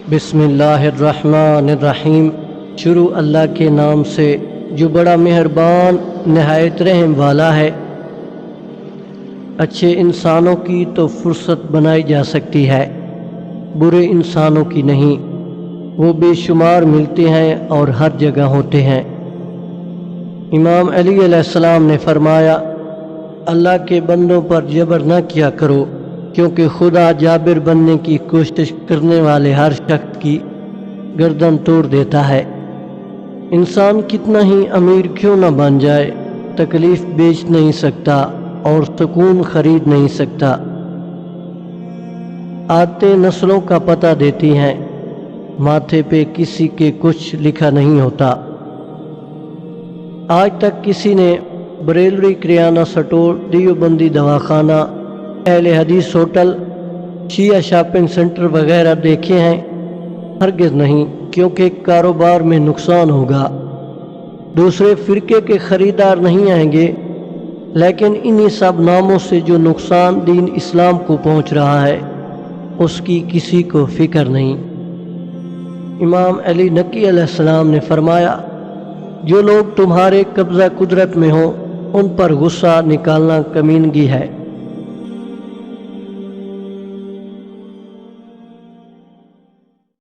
بسم اللہ الرحمن الرحیم۔ شروع اللہ کے نام سے جو بڑا مہربان نہایت رحم والا ہے۔ اچھے انسانوں کی تو فرصت بنائی جا سکتی ہے، برے انسانوں کی نہیں۔ وہ بے شمار ملتے ہیں اور ہر جگہ ہوتے ہیں۔ امام علی علیہ السلام نے فرمایا، اللہ کے بندوں پر جبر نہ کیا کرو، کیونکہ خدا جابر بننے کی کوشش کرنے والے ہر شخص کی گردن توڑ دیتا ہے۔ انسان کتنا ہی امیر کیوں نہ بن جائے، تکلیف بیچ نہیں سکتا اور سکون خرید نہیں سکتا۔ عادتیں نسلوں کا پتہ دیتی ہیں، ماتھے پہ کسی کے کچھ لکھا نہیں ہوتا۔ آج تک کسی نے بریلوی کریانہ سٹور، دیوبندی دواخانہ، اہل حدیث ہوٹل، شیعہ شاپنگ سینٹر وغیرہ دیکھے ہیں؟ ہرگز نہیں، کیونکہ کاروبار میں نقصان ہوگا۔ دوسرے فرقے کے خریدار نہیں آئیں گے، لیکن انہی سب ناموں سے جو نقصان دین اسلام کو پہنچ رہا ہے اس کی کسی کو فکر نہیں۔ امام علی نقی علیہ السلام نے فرمایا، جو لوگ تمہارے قبضہ قدرت میں ہوں ان پر غصہ نکالنا کمینگی ہے۔